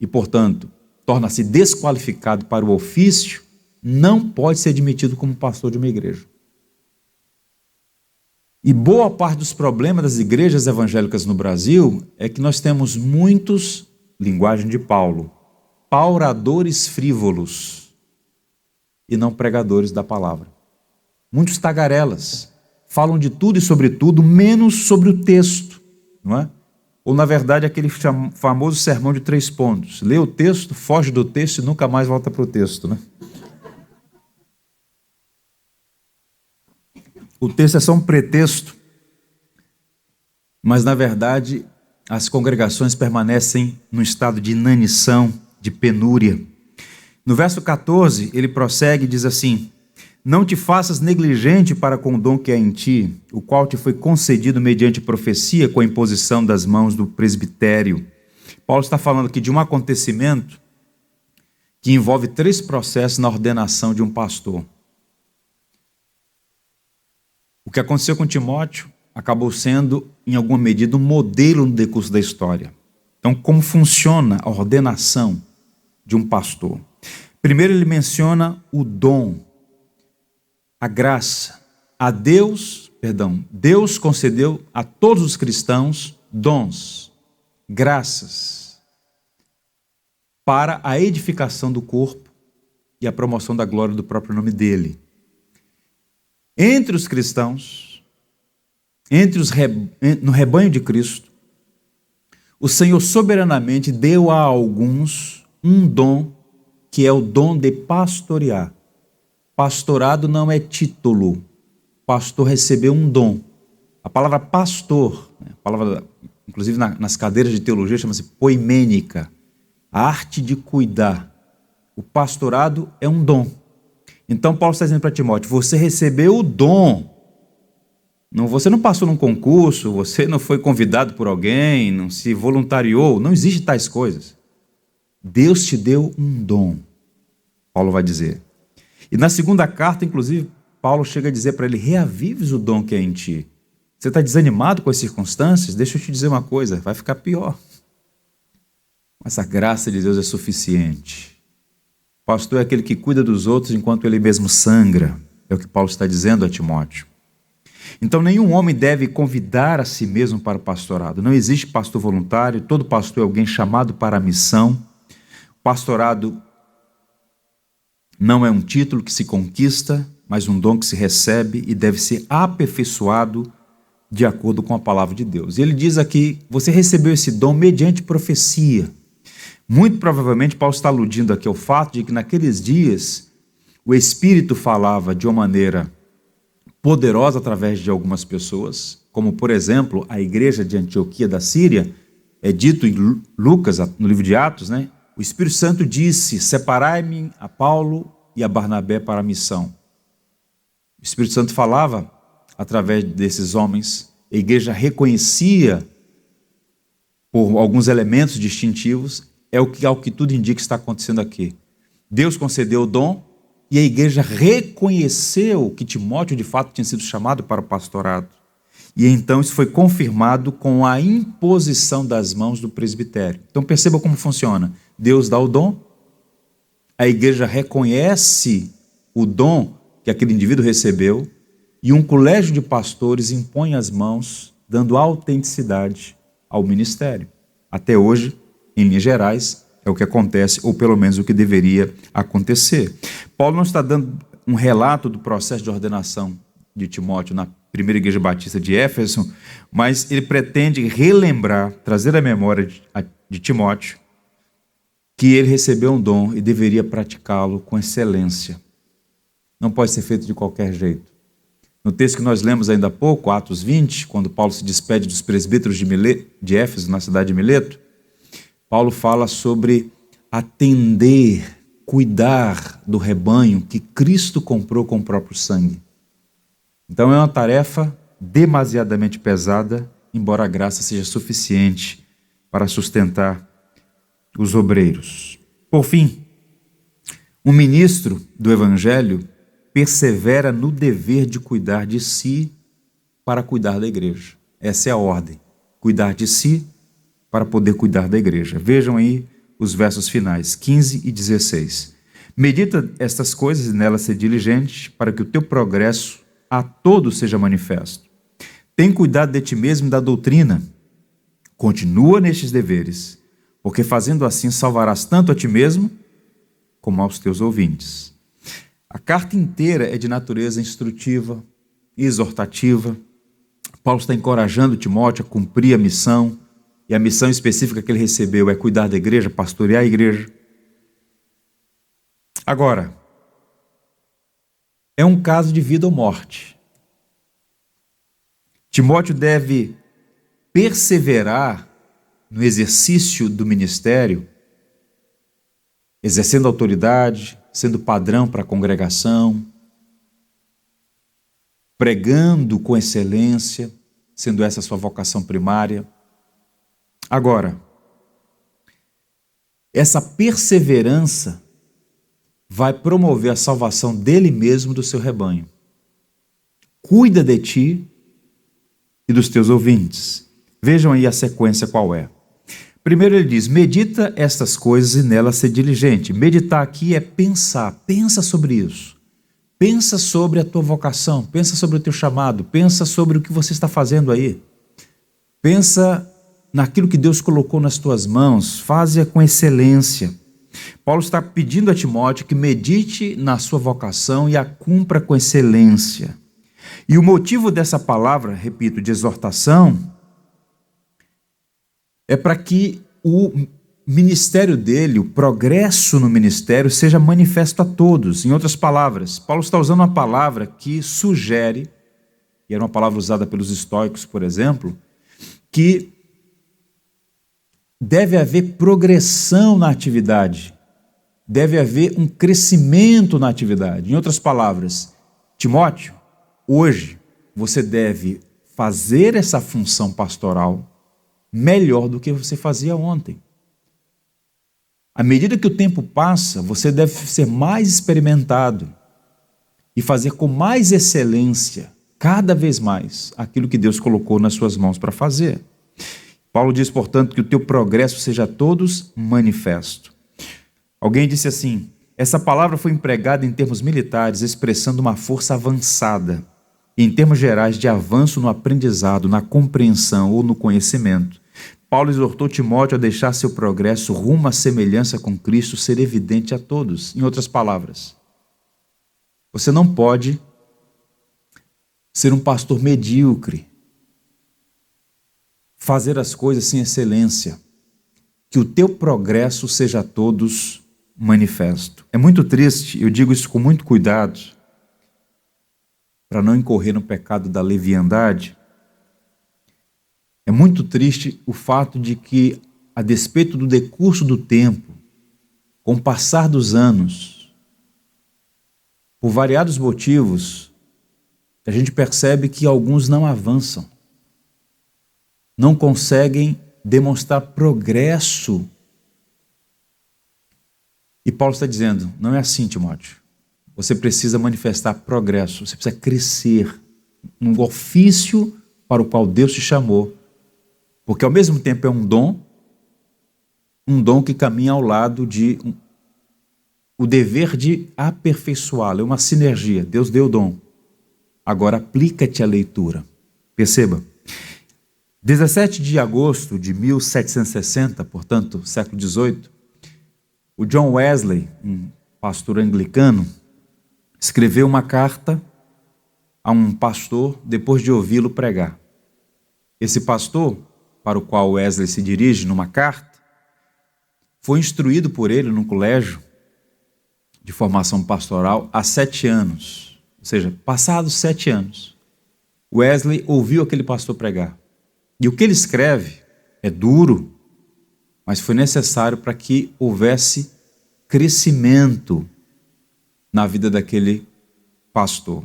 e, portanto, torna-se desqualificado para o ofício, não pode ser admitido como pastor de uma igreja. E boa parte dos problemas das igrejas evangélicas no Brasil é que nós temos muitos, linguagem de Paulo, pauradores frívolos e não pregadores da palavra. Muitos tagarelas falam de tudo e sobre tudo, menos sobre o texto, não é? Ou, na verdade, aquele famoso sermão de 3 pontos. Lê o texto, foge do texto e nunca mais volta para o texto, né? O texto é só um pretexto, mas, na verdade, as congregações permanecem num estado de inanição, de penúria. No verso 14, ele prossegue e diz assim, Não te faças negligente para com o dom que há em ti, o qual te foi concedido mediante profecia com a imposição das mãos do presbitério. Paulo está falando aqui de um acontecimento que envolve 3 processos na ordenação de um pastor. O que aconteceu com Timóteo acabou sendo, em alguma medida, um modelo no decurso da história. Então, como funciona a ordenação de um pastor? Primeiro ele menciona o dom, a graça. Deus concedeu a todos os cristãos dons, graças, para a edificação do corpo e a promoção da glória do próprio nome dele. Entre os cristãos, no rebanho de Cristo, o Senhor soberanamente deu a alguns um dom, que é o dom de pastorear. Pastorado não é título. Pastor recebeu um dom. A palavra pastor, a palavra, inclusive nas cadeiras de teologia, chama-se poimênica. A arte de cuidar. O pastorado é um dom. Então Paulo está dizendo para Timóteo, você recebeu o dom. Você não passou num concurso, você não foi convidado por alguém, não se voluntariou, não existe tais coisas. Deus te deu um dom, Paulo vai dizer. E na segunda carta, inclusive, Paulo chega a dizer para ele, reavives o dom que é em ti. Você está desanimado com as circunstâncias? Deixa eu te dizer uma coisa, vai ficar pior. Mas a graça de Deus é suficiente. O pastor é aquele que cuida dos outros enquanto ele mesmo sangra. É o que Paulo está dizendo a Timóteo. Então, nenhum homem deve convidar a si mesmo para o pastorado. Não existe pastor voluntário, todo pastor é alguém chamado para a missão. O pastorado não é um título que se conquista, mas um dom que se recebe e deve ser aperfeiçoado de acordo com a palavra de Deus. E ele diz aqui, você recebeu esse dom mediante profecia. Muito provavelmente, Paulo está aludindo aqui ao fato de que naqueles dias o Espírito falava de uma maneira poderosa através de algumas pessoas, como por exemplo a igreja de Antioquia da Síria, é dito em Lucas, no livro de Atos, né? O Espírito Santo disse, separai-me a Paulo e a Barnabé para a missão. O Espírito Santo falava através desses homens, a igreja reconhecia por alguns elementos distintivos, é o que tudo indica que está acontecendo aqui. Deus concedeu o dom e a igreja reconheceu que Timóteo de fato tinha sido chamado para o pastorado. E então isso foi confirmado com a imposição das mãos do presbitério. Então perceba como funciona. Deus dá o dom, a igreja reconhece o dom que aquele indivíduo recebeu e um colégio de pastores impõe as mãos, dando autenticidade ao ministério. Até hoje, em linhas gerais, é o que acontece, ou pelo menos o que deveria acontecer. Paulo não está dando um relato do processo de ordenação de Timóteo na primeira igreja batista de Éfeso, mas ele pretende relembrar, trazer à memória de Timóteo, que ele recebeu um dom e deveria praticá-lo com excelência. Não pode ser feito de qualquer jeito. No texto que nós lemos ainda há pouco, Atos 20, quando Paulo se despede dos presbíteros de Éfeso, na cidade de Mileto, Paulo fala sobre atender, cuidar do rebanho que Cristo comprou com o próprio sangue. Então é uma tarefa demasiadamente pesada, embora a graça seja suficiente para sustentar os obreiros. Por fim, um ministro do Evangelho persevera no dever de cuidar de si para cuidar da igreja. Essa é a ordem, cuidar de si para poder cuidar da igreja. Vejam aí os versos finais, 15 e 16. Medita estas coisas e nelas ser diligente, para que o teu progresso a todos seja manifesto. Tem cuidado de ti mesmo e da doutrina. Continua nestes deveres, porque fazendo assim salvarás tanto a ti mesmo como aos teus ouvintes. A carta inteira é de natureza instrutiva, exortativa. Paulo está encorajando Timóteo a cumprir a missão, e a missão específica que ele recebeu é cuidar da igreja, pastorear a igreja. Agora, é um caso de vida ou morte. Timóteo deve perseverar no exercício do ministério, exercendo autoridade, sendo padrão para a congregação, pregando com excelência, sendo essa a sua vocação primária. Agora, essa perseverança vai promover a salvação dele mesmo, do seu rebanho. Cuida de ti e dos teus ouvintes. Vejam aí a sequência qual é. Primeiro ele diz, medita estas coisas e nelas ser diligente. Meditar aqui é pensar, pensa sobre isso. Pensa sobre a tua vocação, pensa sobre o teu chamado, pensa sobre o que você está fazendo aí. Pensa naquilo que Deus colocou nas tuas mãos, faze-a com excelência. Paulo está pedindo a Timóteo que medite na sua vocação e a cumpra com excelência. E o motivo dessa palavra, repito, de exortação, é para que o ministério dele, o progresso no ministério, seja manifesto a todos. Em outras palavras, Paulo está usando uma palavra que sugere, e era uma palavra usada pelos estoicos, por exemplo, que deve haver progressão na atividade, deve haver um crescimento na atividade. Em outras palavras, Timóteo, hoje você deve fazer essa função pastoral melhor do que você fazia ontem. À medida que o tempo passa, você deve ser mais experimentado e fazer com mais excelência, cada vez mais, aquilo que Deus colocou nas suas mãos para fazer. Paulo diz, portanto, que o teu progresso seja a todos manifesto. Alguém disse assim, essa palavra foi empregada em termos militares, expressando uma força avançada, e em termos gerais de avanço no aprendizado, na compreensão ou no conhecimento. Paulo exortou Timóteo a deixar seu progresso rumo à semelhança com Cristo ser evidente a todos. Em outras palavras, você não pode ser um pastor medíocre, fazer as coisas sem excelência, que o teu progresso seja a todos manifesto. É muito triste, eu digo isso com muito cuidado, para não incorrer no pecado da leviandade. É muito triste o fato de que, a despeito do decurso do tempo, com o passar dos anos, por variados motivos, a gente percebe que alguns não avançam, não conseguem demonstrar progresso. E Paulo está dizendo, não é assim, Timóteo. Você precisa manifestar progresso, você precisa crescer no ofício para o qual Deus te chamou. Porque ao mesmo tempo é um dom que caminha ao lado de o dever de aperfeiçoá-lo, é uma sinergia. Deus deu o dom. Agora aplica-te a leitura. Perceba. 17 de agosto de 1760, portanto, século XVIII, o John Wesley, um pastor anglicano, escreveu uma carta a um pastor depois de ouvi-lo pregar. Esse pastor, para o qual Wesley se dirige numa carta, foi instruído por ele num colégio de formação pastoral há 7 anos. Ou seja, passados 7 anos, Wesley ouviu aquele pastor pregar. E o que ele escreve é duro, mas foi necessário para que houvesse crescimento na vida daquele pastor.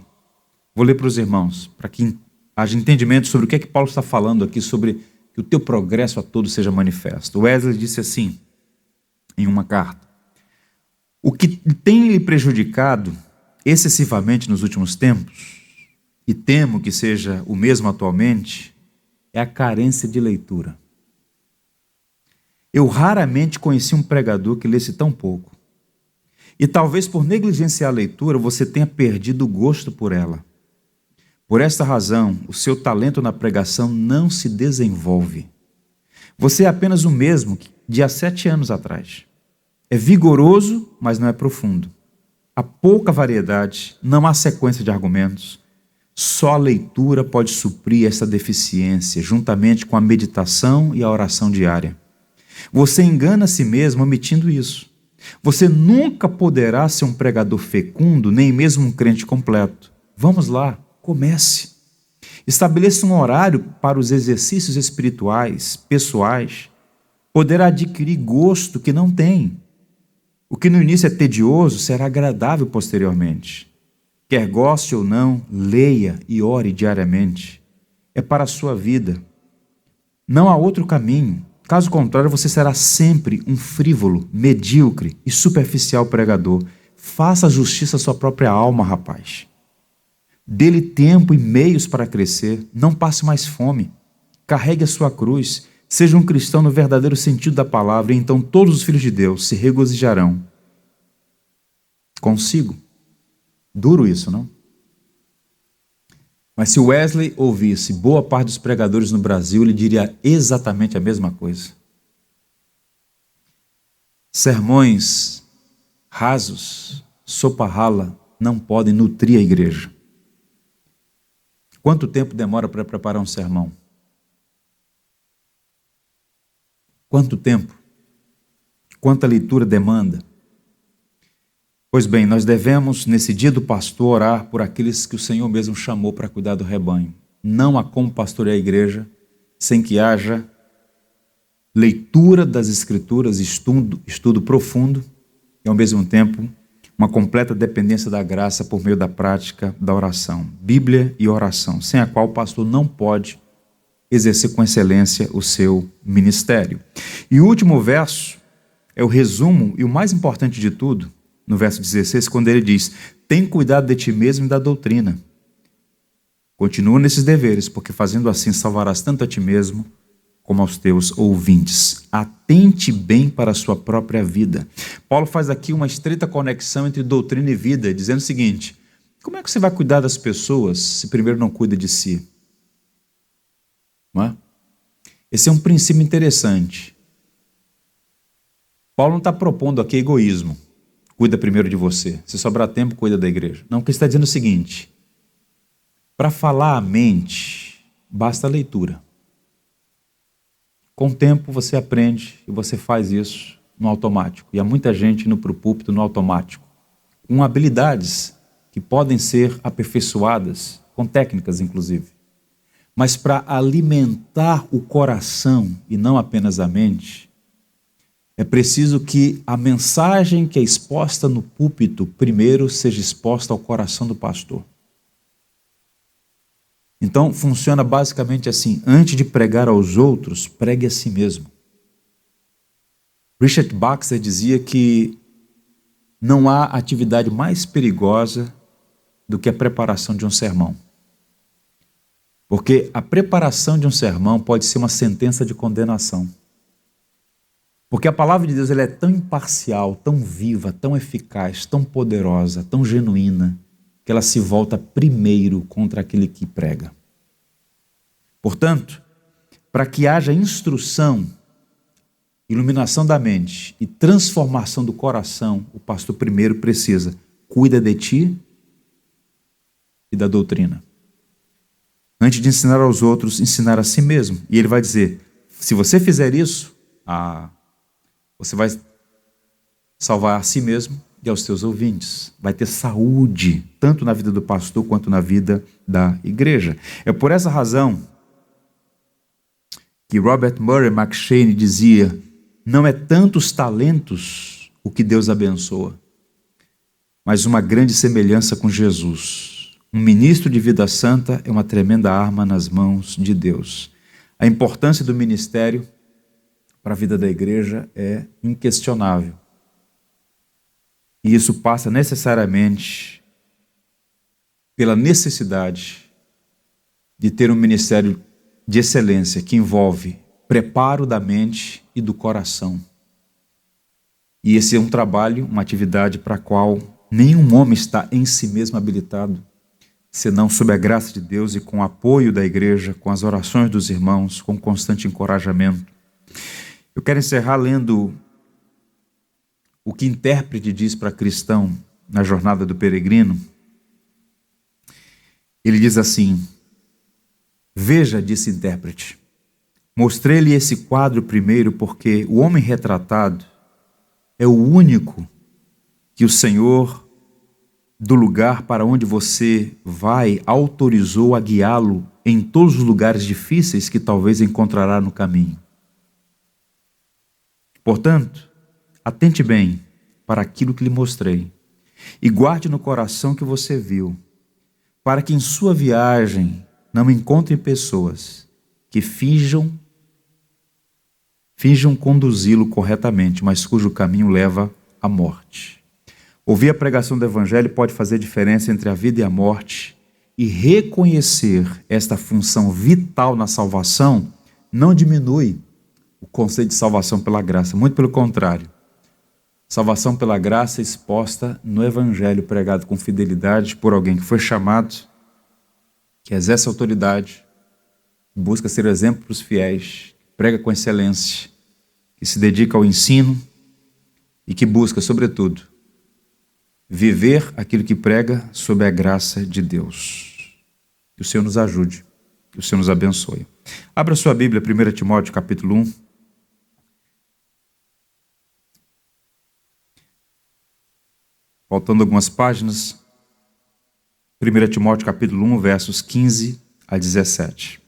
Vou ler para os irmãos, para que haja entendimento sobre o que é que Paulo está falando aqui, sobre que o teu progresso a todos seja manifesto. Wesley disse assim, em uma carta, o que tem lhe prejudicado excessivamente nos últimos tempos, e temo que seja o mesmo atualmente, é a carência de leitura. Eu raramente conheci um pregador que lesse tão pouco. E talvez por negligenciar a leitura, você tenha perdido o gosto por ela. Por esta razão, o seu talento na pregação não se desenvolve. Você é apenas o mesmo de há 7 anos atrás. É vigoroso, mas não é profundo. Há pouca variedade, não há sequência de argumentos. Só a leitura pode suprir essa deficiência, juntamente com a meditação e a oração diária. Você engana a si mesmo omitindo isso. Você nunca poderá ser um pregador fecundo, nem mesmo um crente completo. Vamos lá, comece. Estabeleça um horário para os exercícios espirituais, pessoais. Poderá adquirir gosto que não tem. O que no início é tedioso será agradável posteriormente. Quer goste ou não, leia e ore diariamente. É para a sua vida. Não há outro caminho. Caso contrário, você será sempre um frívolo, medíocre e superficial pregador. Faça justiça à sua própria alma, rapaz. Dê-lhe tempo e meios para crescer. Não passe mais fome. Carregue a sua cruz. Seja um cristão no verdadeiro sentido da palavra, e então todos os filhos de Deus se regozijarão consigo. Duro isso, não? Mas se Wesley ouvisse boa parte dos pregadores no Brasil, ele diria exatamente a mesma coisa. Sermões rasos, sopa rala, não podem nutrir a igreja. Quanto tempo demora para preparar um sermão? Quanto tempo? Quanta leitura demanda? Pois bem, nós devemos, nesse dia do pastor, orar por aqueles que o Senhor mesmo chamou para cuidar do rebanho. Não há como pastorear a igreja sem que haja leitura das Escrituras, estudo profundo e, ao mesmo tempo, uma completa dependência da graça por meio da prática da oração. Bíblia e oração, sem a qual o pastor não pode exercer com excelência o seu ministério. E o último verso é o resumo e o mais importante de tudo, no verso 16, quando ele diz: tem cuidado de ti mesmo e da doutrina. Continua nesses deveres, porque fazendo assim salvarás tanto a ti mesmo como aos teus ouvintes. Atente bem para a sua própria vida. Paulo faz aqui uma estreita conexão entre doutrina e vida, dizendo o seguinte: como é que você vai cuidar das pessoas se primeiro não cuida de si? Não é? Esse é um princípio interessante. Paulo não está propondo aqui egoísmo. Cuida primeiro de você. Se sobrar tempo, cuida da igreja. Não, o que ele está dizendo é o seguinte: para falar a mente, basta a leitura. Com o tempo você aprende e você faz isso no automático. E há muita gente indo para o púlpito no automático, com habilidades que podem ser aperfeiçoadas, com técnicas inclusive. Mas para alimentar o coração e não apenas a mente, é preciso que a mensagem que é exposta no púlpito primeiro seja exposta ao coração do pastor. Então funciona basicamente assim: antes de pregar aos outros, pregue a si mesmo. Richard Baxter dizia que não há atividade mais perigosa do que a preparação de um sermão. Porque a preparação de um sermão pode ser uma sentença de condenação. Porque a palavra de Deus ela é tão imparcial, tão viva, tão eficaz, tão poderosa, tão genuína, que ela se volta primeiro contra aquele que prega. Portanto, para que haja instrução, iluminação da mente e transformação do coração, o pastor primeiro precisa cuida de ti e da doutrina. Antes de ensinar aos outros, ensinar a si mesmo. E ele vai dizer: se você fizer isso, você vai salvar a si mesmo e aos teus ouvintes. Vai ter saúde, tanto na vida do pastor quanto na vida da igreja. É por essa razão que Robert Murray McCheyne dizia: não é tanto os talentos o que Deus abençoa, mas uma grande semelhança com Jesus. Um ministro de vida santa é uma tremenda arma nas mãos de Deus. A importância do ministério para a vida da igreja é inquestionável. E isso passa necessariamente pela necessidade de ter um ministério de excelência que envolve preparo da mente e do coração. E esse é um trabalho, uma atividade para a qual nenhum homem está em si mesmo habilitado, senão sob a graça de Deus e com o apoio da igreja, com as orações dos irmãos, com constante encorajamento. Eu quero encerrar lendo o que intérprete diz para cristão na jornada do peregrino. Ele diz assim: veja, disse intérprete, mostrei-lhe esse quadro primeiro porque o homem retratado é o único que o Senhor, do lugar para onde você vai, autorizou a guiá-lo em todos os lugares difíceis que talvez encontrará no caminho. Portanto, atente bem para aquilo que lhe mostrei. E guarde no coração o que você viu, para que em sua viagem não encontre pessoas que finjam conduzi-lo corretamente, mas cujo caminho leva à morte. Ouvir a pregação do Evangelho pode fazer diferença entre a vida e a morte, e reconhecer esta função vital na salvação não diminui o conceito de salvação pela graça, muito pelo contrário. Salvação pela graça exposta no Evangelho pregado com fidelidade por alguém que foi chamado, que exerce autoridade, que busca ser exemplo para os fiéis, que prega com excelência, que se dedica ao ensino e que busca, sobretudo, viver aquilo que prega sob a graça de Deus. Que o Senhor nos ajude, que o Senhor nos abençoe. Abra sua Bíblia, 1 Timóteo capítulo 1. Faltando algumas páginas, 1 Timóteo capítulo 1, versos 15 a 17.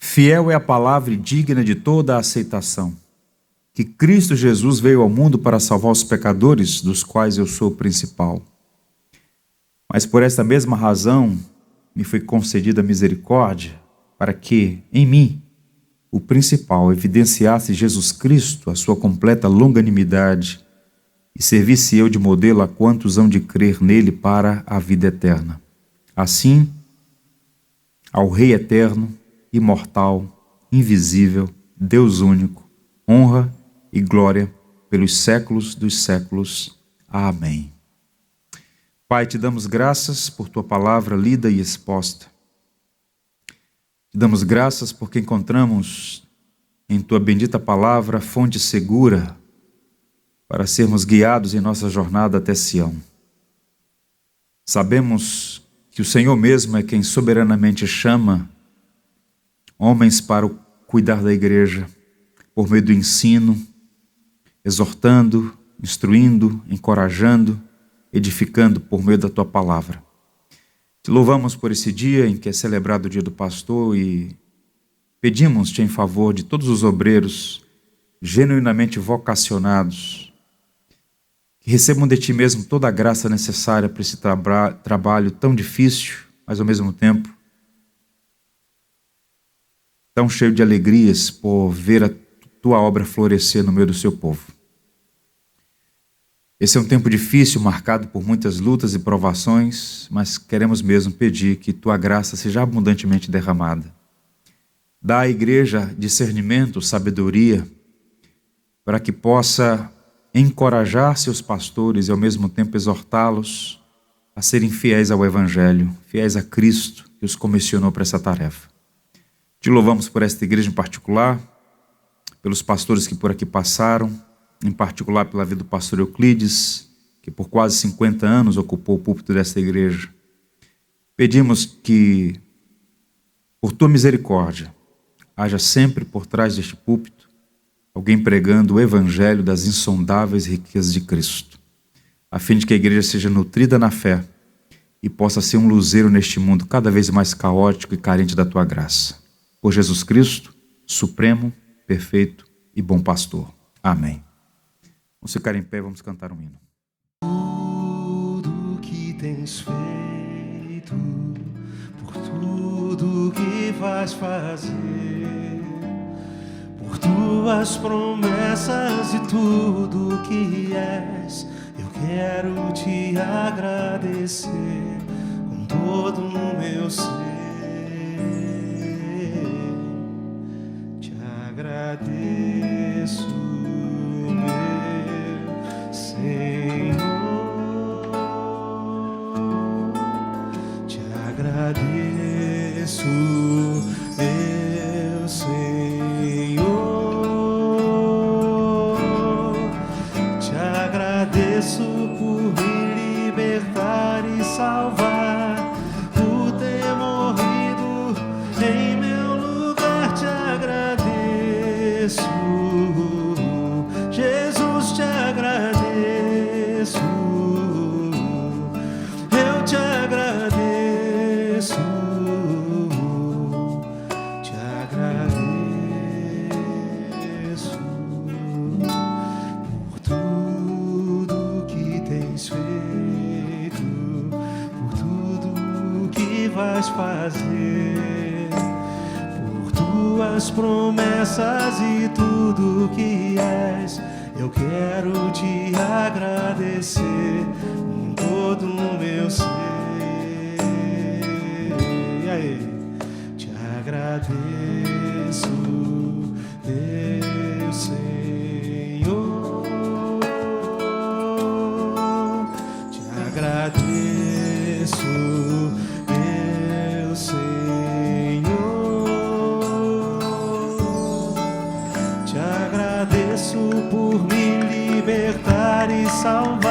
Fiel é a palavra e digna de toda a aceitação, que Cristo Jesus veio ao mundo para salvar os pecadores, dos quais eu sou o principal. Mas por esta mesma razão me foi concedida a misericórdia, para que, em mim, o principal, evidenciasse Jesus Cristo, a sua completa longanimidade, e servisse eu de modelo a quantos hão de crer nele para a vida eterna. Assim, ao Rei eterno, imortal, invisível, Deus único, honra e glória pelos séculos dos séculos. Amém. Pai, te damos graças por tua palavra lida e exposta. Te damos graças porque encontramos em tua bendita palavra fonte segura para sermos guiados em nossa jornada até Sião. Sabemos que o Senhor mesmo é quem soberanamente chama homens para o cuidar da igreja, por meio do ensino, exortando, instruindo, encorajando, edificando por meio da tua palavra. Te louvamos por esse dia em que é celebrado o dia do pastor e pedimos-te em favor de todos os obreiros genuinamente vocacionados, que recebam de ti mesmo toda a graça necessária para esse trabalho tão difícil, mas ao mesmo tempo tão cheio de alegrias por ver a tua obra florescer no meio do seu povo. Esse é um tempo difícil, marcado por muitas lutas e provações, mas queremos mesmo pedir que tua graça seja abundantemente derramada. Dá à igreja discernimento, sabedoria, para que possa encorajar seus pastores e ao mesmo tempo exortá-los a serem fiéis ao Evangelho, fiéis a Cristo que os comissionou para essa tarefa. Te louvamos por esta igreja em particular, pelos pastores que por aqui passaram, em particular pela vida do pastor Euclides, que por quase 50 anos ocupou o púlpito desta igreja. Pedimos que, por tua misericórdia, haja sempre por trás deste púlpito alguém pregando o evangelho das insondáveis riquezas de Cristo, a fim de que a igreja seja nutrida na fé e possa ser um luzeiro neste mundo cada vez mais caótico e carente da tua graça. Por Jesus Cristo, supremo, perfeito e bom pastor. Amém. Vamos ficar em pé, vamos cantar um hino.
Tudo que tens feito, por tudo que vais fazer, por tuas promessas e tudo que és, eu quero te agradecer com todo o meu ser. Te agradeço, Senhor, te agradeço, meu Senhor, te agradeço por me libertar e salvar, por ter morrido em meu lugar, te agradeço, Jesus, te agradeço. Eu te agradeço, te agradeço. vais fazer, por tuas promessas e tudo que és. Eu quero te agradecer com todo o meu ser. E aí? Te agradeço, meu Senhor. Te agradeço, meu Senhor. Te agradeço por me libertar e salvar.